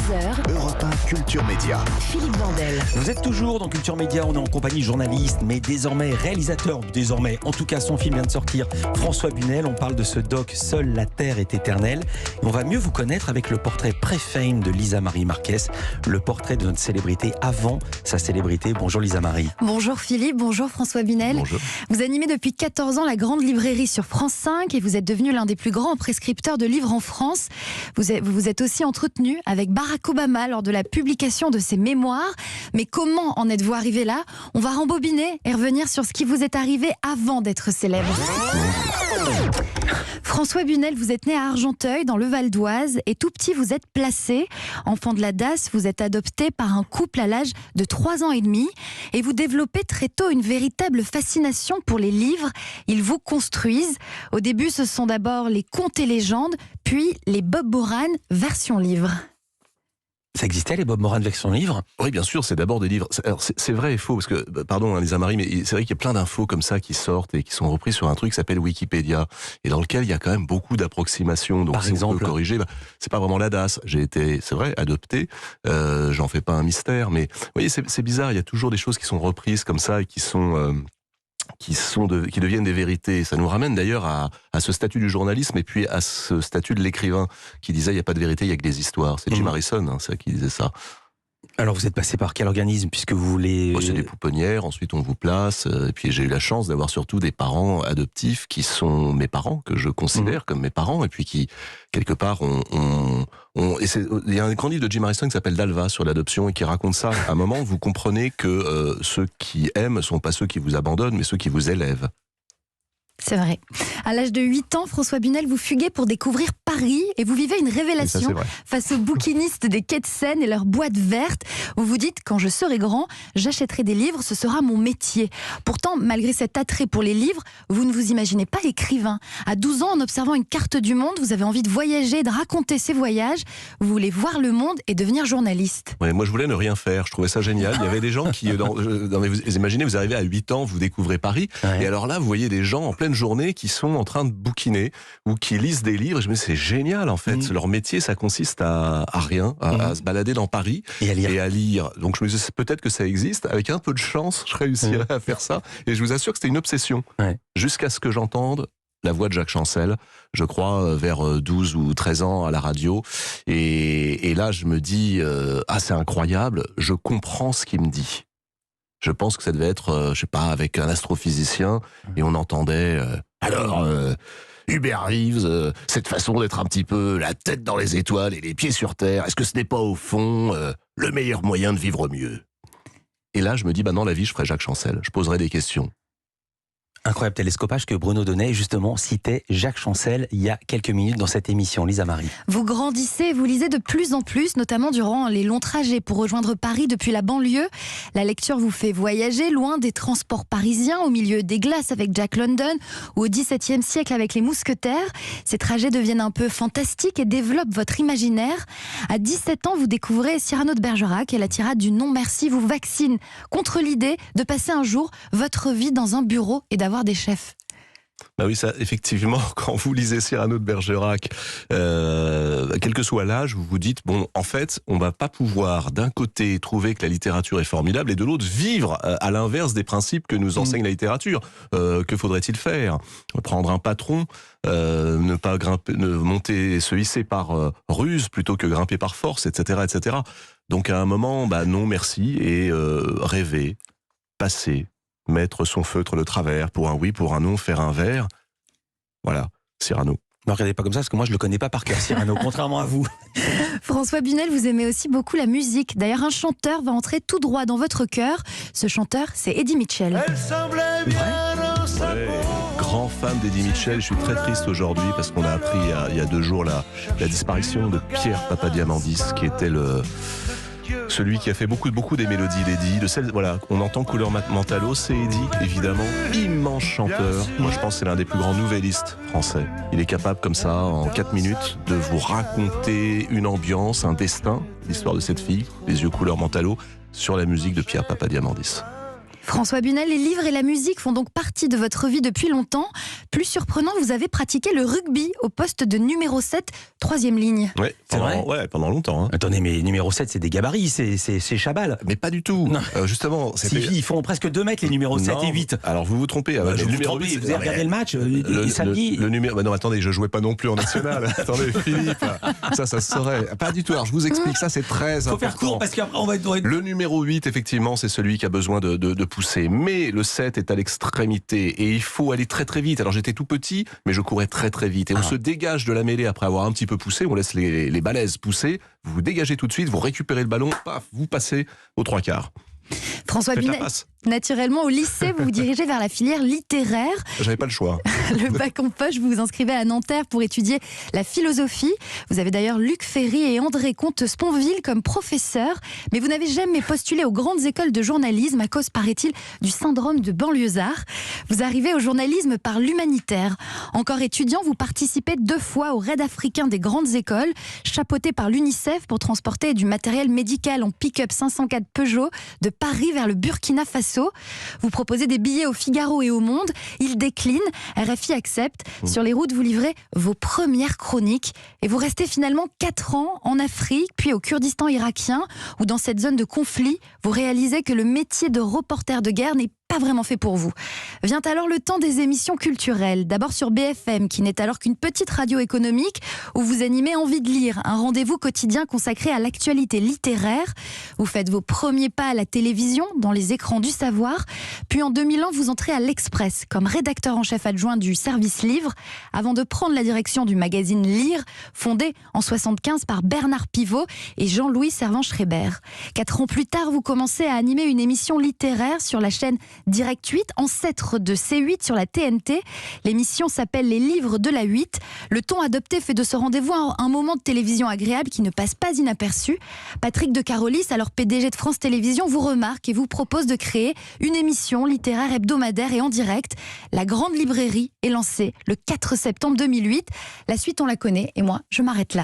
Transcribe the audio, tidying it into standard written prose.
11h, Europe 1 Culture Média. Philippe Vandel. Vous êtes toujours dans Culture Média, on est en compagnie de journalistes, mais désormais réalisateur, en tout cas son film vient de sortir, François Bunel. On parle de ce doc « Seule la Terre est éternelle ». On va mieux vous connaître avec le portrait pré-fame de Lisa Marie Marquez, le portrait de notre célébrité avant sa célébrité. Bonjour Lisa Marie. Bonjour Philippe, bonjour François Bunel. Bonjour. Vous animez depuis 14 ans la Grande Librairie sur France 5 et vous êtes devenu l'un des plus grands prescripteurs de livres en France. Vous vous êtes aussi entretenu avec Barack Obama lors de la publication de ses mémoires. Mais comment en êtes-vous arrivé là? On va rembobiner et revenir sur ce qui vous est arrivé avant d'être célèbre. François Bunel, vous êtes né à Argenteuil, dans le Val d'Oise, et tout petit, vous êtes placé. Enfant de la DAS, vous êtes adopté par un couple à l'âge de 3 ans et demi, et vous développez très tôt une véritable fascination pour les livres. Ils vous construisent. Au début, ce sont d'abord les contes et légendes, puis les Bob Moran version livre. Ça existait les Bob Moran version livre? Oui, bien sûr, c'est d'abord des livres. C'est vrai et faux, parce que, pardon Lisa Marie, mais c'est vrai qu'il y a plein d'infos comme ça qui sortent et qui sont reprises sur un truc qui s'appelle Wikipédia, et dans lequel il y a quand même beaucoup d'approximations. Donc, par si exemple, on peut corriger, c'est pas vraiment la DAS. J'ai été, c'est vrai, adopté. J'en fais pas un mystère, mais vous voyez, c'est bizarre. Il y a toujours des choses qui sont reprises comme ça et qui deviennent des vérités. Ça nous ramène d'ailleurs à ce statut du journalisme et puis à ce statut de l'écrivain qui disait il n'y a pas de vérité, il n'y a que des histoires. C'est Jim Harrison qui disait ça. Alors vous êtes passé par quel organisme puisque vous voulez... C'est des pouponnières, ensuite on vous place, et puis j'ai eu la chance d'avoir surtout des parents adoptifs qui sont mes parents, que je considère comme mes parents, et puis qui, quelque part, il y a un grand livre de Jim Harrison qui s'appelle Dalva sur l'adoption et qui raconte ça. À un moment, vous comprenez que ceux qui aiment ne sont pas ceux qui vous abandonnent, mais ceux qui vous élèvent. C'est vrai. À l'âge de 8 ans, François Bunel, vous fuguez pour découvrir Paris et vous vivez une révélation face aux bouquinistes des quais de Seine et leurs boîtes vertes. Vous vous dites, quand je serai grand, j'achèterai des livres, ce sera mon métier. Pourtant, malgré cet attrait pour les livres, vous ne vous imaginez pas écrivain. À 12 ans, en observant une carte du monde, vous avez envie de voyager, de raconter ces voyages. Vous voulez voir le monde et devenir journaliste. Ouais, moi, je voulais ne rien faire. Je trouvais ça génial. Il y avait des gens qui... vous imaginez, vous arrivez à 8 ans, vous découvrez Paris. Ouais. Et alors là, vous voyez des gens en pleine journée qui sont en train de bouquiner ou qui lisent des livres. Et je me dis, c'est génial en fait. Leur métier, ça consiste à rien, à se balader dans Paris et à lire. Donc je me dis, peut-être que ça existe. Avec un peu de chance, je réussirais à faire ça. Et je vous assure que c'était une obsession. Ouais. Jusqu'à ce que j'entende la voix de Jacques Chancel, je crois, vers 12 ou 13 ans à la radio. Et là, je me dis, c'est incroyable, je comprends ce qu'il me dit. Je pense que ça devait être, je sais pas, avec un astrophysicien, et on entendait... Alors, Hubert Reeves, cette façon d'être un petit peu la tête dans les étoiles et les pieds sur terre, est-ce que ce n'est pas au fond le meilleur moyen de vivre mieux? Et là, je me dis, dans la vie, je ferai Jacques Chancel, je poserai des questions. Incroyable télescopage que Bruno Donnet, justement, citait Jacques Chancel il y a quelques minutes dans cette émission. Lisa Marie. Vous grandissez, vous lisez de plus en plus, notamment durant les longs trajets pour rejoindre Paris depuis la banlieue. La lecture vous fait voyager loin des transports parisiens, au milieu des glaces avec Jack London ou au XVIIe siècle avec les mousquetaires. Ces trajets deviennent un peu fantastiques et développent votre imaginaire. À 17 ans, vous découvrez Cyrano de Bergerac et la tirade du non merci vous vaccine contre l'idée de passer un jour votre vie dans un bureau et d'avoir des chefs. Bah oui, ça, effectivement, quand vous lisez Cyrano de Bergerac, quel que soit l'âge, vous vous dites, en fait, on va pas pouvoir, d'un côté, trouver que la littérature est formidable, et de l'autre, vivre à l'inverse des principes que nous enseigne la littérature. Que faudrait-il faire? Prendre un patron, ne pas grimper, monter, se hisser par ruse plutôt que grimper par force, etc., etc. Donc, à un moment, non, merci, et rêver, passer, mettre son feutre de travers, pour un oui, pour un non, faire un vers. Voilà, Cyrano. Ne regardez pas comme ça, parce que moi je le connais pas par cœur, Cyrano, contrairement à vous. François Bunel, vous aimez aussi beaucoup la musique. D'ailleurs, un chanteur va entrer tout droit dans votre cœur. Ce chanteur, c'est Eddie Mitchell. Elle semblait bien dans sa peau. Grand fan d'Eddie Mitchell. Je suis très triste aujourd'hui parce qu'on a appris il y a 2 jours la disparition de Pierre Papadiamandis, qui était celui qui a fait beaucoup des mélodies d'Eddie, de celles, voilà, on entend Couleur Mentalo, c'est Eddie, évidemment, immense chanteur. Moi, je pense que c'est l'un des plus grands nouvellistes français. Il est capable, comme ça, en 4 minutes, de vous raconter une ambiance, un destin, l'histoire de cette fille, les yeux couleur Mentalo, sur la musique de Pierre Papadiamandis. François Bunel, les livres et la musique font donc partie de votre vie depuis longtemps. Plus surprenant, vous avez pratiqué le rugby au poste de numéro 7, 3e ligne. Ouais, pendant longtemps. Hein. Attendez, mais numéro 7, c'est des gabarits, c'est Chabal. Mais pas du tout. Justement, ils font presque 2 mètres les numéros 7 et 8. Alors vous vous trompez. Je vous trompe, vous avez regardé le match samedi. Le numéro. Non, attendez, je jouais pas non plus en national. Attendez, Philippe, ça se saurait. Pas du tout. Alors je vous explique, ça c'est très important. Faut faire court parce qu'après on va être. Le numéro 8, effectivement, c'est celui qui a besoin de pousser. Mais le 7 est à l'extrémité et il faut aller très très vite. Alors j'étais tout petit, mais je courais très très vite. Et on se dégage de la mêlée après avoir un petit peu poussé. On laisse les balaises pousser. Vous vous dégagez tout de suite, vous récupérez le ballon, paf, vous passez aux 3/4. François Bunel, naturellement au lycée, vous vous dirigez vers la filière littéraire. J'avais pas le choix. Le bac en poche, vous vous inscrivez à Nanterre pour étudier la philosophie. Vous avez d'ailleurs Luc Ferry et André Comte-Sponville comme professeurs, mais vous n'avez jamais postulé aux grandes écoles de journalisme à cause, paraît-il, du syndrome de banlieusard. Vous arrivez au journalisme par l'humanitaire. Encore étudiant, vous participez 2 fois au raid africain des grandes écoles, chapeauté par l'UNICEF pour transporter du matériel médical en pick-up 504 Peugeot de Paris vers le Burkina Faso. Vous proposez des billets au Figaro et au Monde. Ils déclinent. RFI accepte. Sur les routes, vous livrez vos premières chroniques. Et vous restez finalement 4 ans en Afrique, puis au Kurdistan irakien, où dans cette zone de conflit, vous réalisez que le métier de reporter de guerre n'est pas vraiment fait pour vous. Vient alors le temps des émissions culturelles. D'abord sur BFM, qui n'est alors qu'une petite radio économique, où vous animez Envie de lire, un rendez-vous quotidien consacré à l'actualité littéraire. Vous faites vos premiers pas à la télévision, dans les écrans du savoir. Puis en 2001, vous entrez à l'Express, comme rédacteur en chef adjoint du service livre, avant de prendre la direction du magazine Lire, fondé en 1975 par Bernard Pivot et Jean-Louis Servan-Schreiber. 4 ans plus tard, vous commencez à animer une émission littéraire sur la chaîne Direct 8, ancêtre de C8 sur la TNT. L'émission s'appelle Les Livres de la 8. Le ton adopté fait de ce rendez-vous un moment de télévision agréable qui ne passe pas inaperçu. Patrick de Carolis, alors PDG de France Télévisions, vous remarque et vous propose de créer une émission littéraire hebdomadaire et en direct. La Grande Librairie est lancée le 4 septembre 2008. La suite, on la connaît et moi, je m'arrête là.